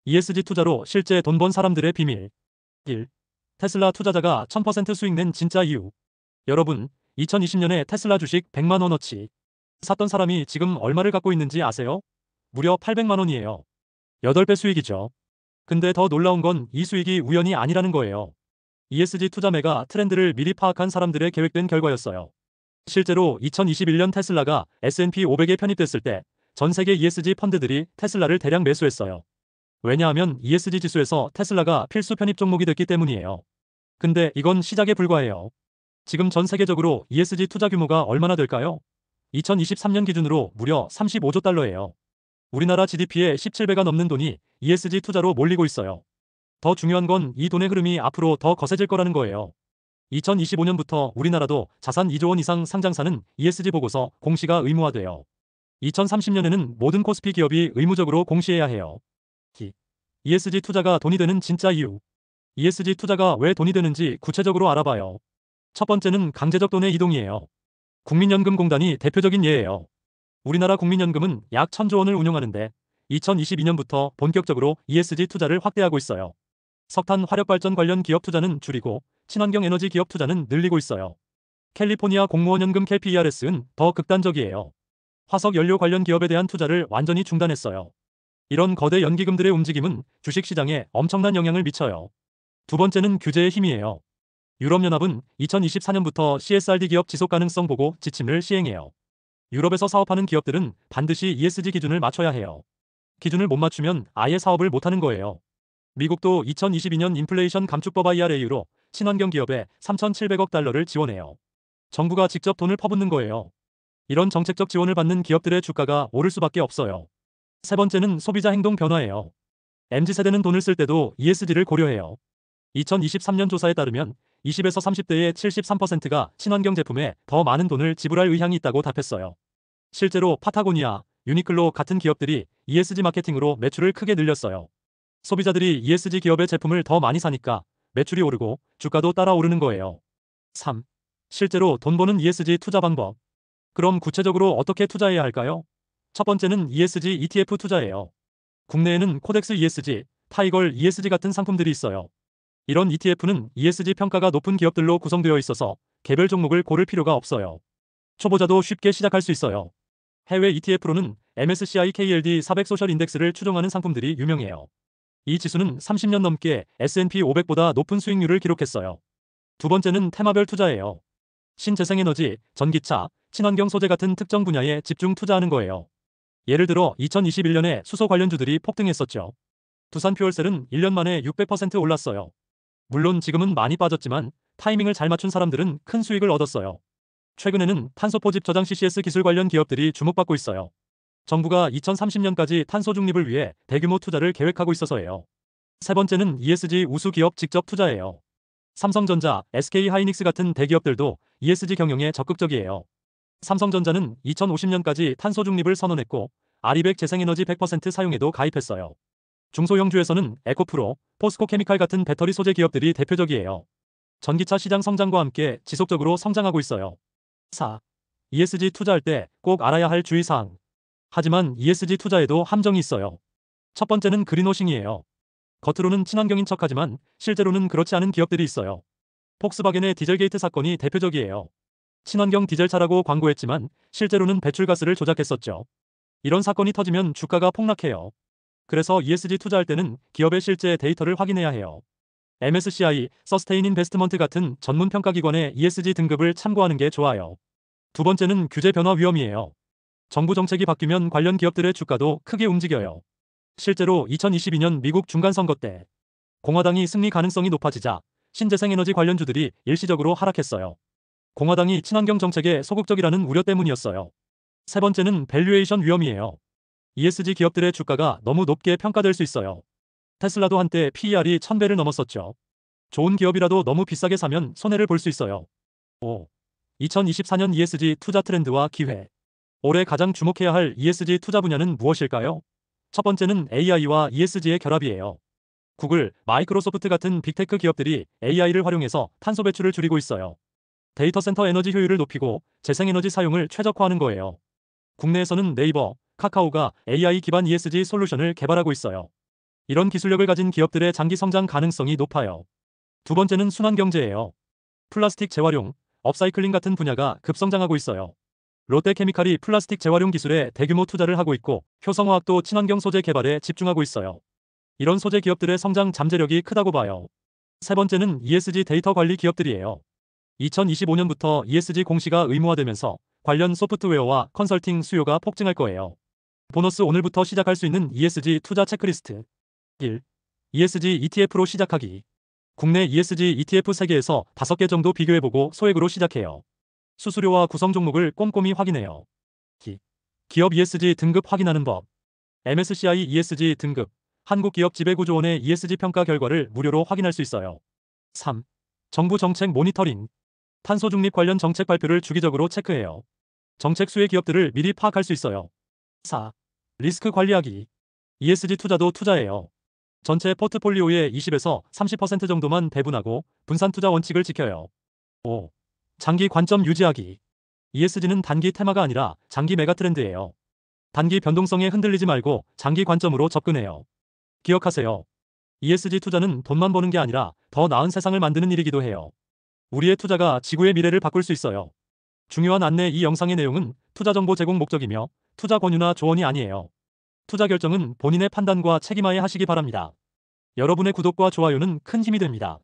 ESG 투자로 실제 돈 번 사람들의 비밀. 1. 테슬라 투자자가 1000% 수익 낸 진짜 이유. 여러분, 2020년에 테슬라 주식 100만 원어치 샀던 사람이 지금 얼마를 갖고 있는지 아세요? 무려 800만 원이에요. 8배 수익이죠. 근데 더 놀라운 건 이 수익이 우연이 아니라는 거예요. ESG 투자 매가 트렌드를 미리 파악한 사람들의 계획된 결과였어요. 실제로 2021년 테슬라가 S&P 500에 편입됐을 때 전 세계 ESG 펀드들이 테슬라를 대량 매수했어요. 왜냐하면 ESG 지수에서 테슬라가 필수 편입 종목이 됐기 때문이에요. 근데 이건 시작에 불과해요. 지금 전 세계적으로 ESG 투자 규모가 얼마나 될까요? 2023년 기준으로 무려 35조 달러예요. 우리나라 GDP의 17배가 넘는 돈이 ESG 투자로 몰리고 있어요. 더 중요한 건 이 돈의 흐름이 앞으로 더 거세질 거라는 거예요. 2025년부터 우리나라도 자산 2조 원 이상 상장사는 ESG 보고서 공시가 의무화돼요. 2030년에는 모든 코스피 기업이 의무적으로 공시해야 해요. ESG 투자가 돈이 되는 진짜 이유. ESG 투자가 왜 돈이 되는지 구체적으로 알아봐요. 첫 번째는 강제적 돈의 이동이에요. 국민연금공단이 대표적인 예예요. 우리나라 국민연금은 약 1000조 원을 운용하는데 2022년부터 본격적으로 ESG 투자를 확대하고 있어요. 석탄 화력발전 관련 기업 투자는 줄이고 친환경 에너지 기업 투자는 늘리고 있어요. 캘리포니아 공무원연금 KPERS는 더 극단적이에요. 화석 연료 관련 기업에 대한 투자를 완전히 중단했어요. 이런 거대 연기금들의 움직임은 주식시장에 엄청난 영향을 미쳐요. 두 번째는 규제의 힘이에요. 유럽연합은 2024년부터 CSRD 기업 지속가능성 보고 지침을 시행해요. 유럽에서 사업하는 기업들은 반드시 ESG 기준을 맞춰야 해요. 기준을 못 맞추면 아예 사업을 못하는 거예요. 미국도 2022년 인플레이션 감축법 IRA로 친환경 기업에 3,700억 달러를 지원해요. 정부가 직접 돈을 퍼붓는 거예요. 이런 정책적 지원을 받는 기업들의 주가가 오를 수밖에 없어요. 세 번째는 소비자 행동 변화예요. MZ세대는 돈을 쓸 때도 ESG를 고려해요. 2023년 조사에 따르면 20에서 30대의 73%가 친환경 제품에 더 많은 돈을 지불할 의향이 있다고 답했어요. 실제로 파타고니아, 유니클로 같은 기업들이 ESG 마케팅으로 매출을 크게 늘렸어요. 소비자들이 ESG 기업의 제품을 더 많이 사니까 매출이 오르고 주가도 따라 오르는 거예요. 3. 실제로 돈 버는 ESG 투자 방법. 그럼 구체적으로 어떻게 투자해야 할까요? 첫 번째는 ESG ETF 투자예요. 국내에는 코덱스 ESG, 타이걸 ESG 같은 상품들이 있어요. 이런 ETF는 ESG 평가가 높은 기업들로 구성되어 있어서 개별 종목을 고를 필요가 없어요. 초보자도 쉽게 시작할 수 있어요. 해외 ETF로는 MSCI KLD 400 소셜 인덱스를 추종하는 상품들이 유명해요. 이 지수는 30년 넘게 S&P 500보다 높은 수익률을 기록했어요. 두 번째는 테마별 투자예요. 신재생에너지, 전기차, 친환경 소재 같은 특정 분야에 집중 투자하는 거예요. 예를 들어 2021년에 수소 관련주들이 폭등했었죠. 두산퓨얼셀은 1년 만에 600% 올랐어요. 물론 지금은 많이 빠졌지만 타이밍을 잘 맞춘 사람들은 큰 수익을 얻었어요. 최근에는 탄소 포집 저장 CCS 기술 관련 기업들이 주목받고 있어요. 정부가 2030년까지 탄소 중립을 위해 대규모 투자를 계획하고 있어서예요. 세 번째는 ESG 우수 기업 직접 투자예요. 삼성전자, SK하이닉스 같은 대기업들도 ESG 경영에 적극적이에요. 삼성전자는 2050년까지 탄소 중립을 선언했고 아리백 재생에너지 100% 사용에도 가입했어요. 중소형주에서는 에코프로, 포스코케미칼 같은 배터리 소재 기업들이 대표적이에요. 전기차 시장 성장과 함께 지속적으로 성장하고 있어요. 4. ESG 투자할 때 꼭 알아야 할 주의사항. 하지만 ESG 투자에도 함정이 있어요. 첫 번째는 그린워싱이에요. 겉으로는 친환경인 척하지만 실제로는 그렇지 않은 기업들이 있어요. 폭스바겐의 디젤게이트 사건이 대표적이에요. 친환경 디젤차라고 광고했지만 실제로는 배출가스를 조작했었죠. 이런 사건이 터지면 주가가 폭락해요. 그래서 ESG 투자할 때는 기업의 실제 데이터를 확인해야 해요. MSCI, 서스테인 인베스트먼트 같은 전문 평가기관의 ESG 등급을 참고하는 게 좋아요. 두 번째는 규제 변화 위험이에요. 정부 정책이 바뀌면 관련 기업들의 주가도 크게 움직여요. 실제로 2022년 미국 중간선거 때 공화당이 승리 가능성이 높아지자 신재생에너지 관련주들이 일시적으로 하락했어요. 공화당이 친환경 정책에 소극적이라는 우려 때문이었어요. 세 번째는 밸류에이션 위험이에요. ESG 기업들의 주가가 너무 높게 평가될 수 있어요. 테슬라도 한때 PER이 1000배를 넘었었죠. 좋은 기업이라도 너무 비싸게 사면 손해를 볼 수 있어요. 5. 2024년 ESG 투자 트렌드와 기회. 올해 가장 주목해야 할 ESG 투자 분야는 무엇일까요? 첫 번째는 AI와 ESG의 결합이에요. 구글, 마이크로소프트 같은 빅테크 기업들이 AI를 활용해서 탄소 배출을 줄이고 있어요. 데이터 센터 에너지 효율을 높이고 재생에너지 사용을 최적화하는 거예요. 국내에서는 네이버, 카카오가 AI 기반 ESG 솔루션을 개발하고 있어요. 이런 기술력을 가진 기업들의 장기 성장 가능성이 높아요. 두 번째는 순환경제예요. 플라스틱 재활용, 업사이클링 같은 분야가 급성장하고 있어요. 롯데케미칼이 플라스틱 재활용 기술에 대규모 투자를 하고 있고 효성화학도 친환경 소재 개발에 집중하고 있어요. 이런 소재 기업들의 성장 잠재력이 크다고 봐요. 세 번째는 ESG 데이터 관리 기업들이에요. 2025년부터 ESG 공시가 의무화되면서 관련 소프트웨어와 컨설팅 수요가 폭증할 거예요. 보너스 오늘부터 시작할 수 있는 ESG 투자 체크리스트. 1. ESG ETF로 시작하기. 국내 ESG ETF 3개에서 5개 정도 비교해보고 소액으로 시작해요. 수수료와 구성 종목을 꼼꼼히 확인해요. 2. 기업 ESG 등급 확인하는 법. MSCI ESG 등급, 한국기업 지배구조원의 ESG 평가 결과를 무료로 확인할 수 있어요. 3. 정부 정책 모니터링. 탄소 중립 관련 정책 발표를 주기적으로 체크해요. 정책 수혜 기업들을 미리 파악할 수 있어요. 4. 리스크 관리하기. ESG 투자도 투자예요. 전체 포트폴리오의 20에서 30% 정도만 배분하고 분산 투자 원칙을 지켜요. 5. 장기 관점 유지하기. ESG는 단기 테마가 아니라 장기 메가트렌드예요. 단기 변동성에 흔들리지 말고 장기 관점으로 접근해요. 기억하세요. ESG 투자는 돈만 버는 게 아니라 더 나은 세상을 만드는 일이기도 해요. 우리의 투자가 지구의 미래를 바꿀 수 있어요. 중요한 안내: 이 영상의 내용은 투자 정보 제공 목적이며 투자 권유나 조언이 아니에요. 투자 결정은 본인의 판단과 책임하에 하시기 바랍니다. 여러분의 구독과 좋아요는 큰 힘이 됩니다.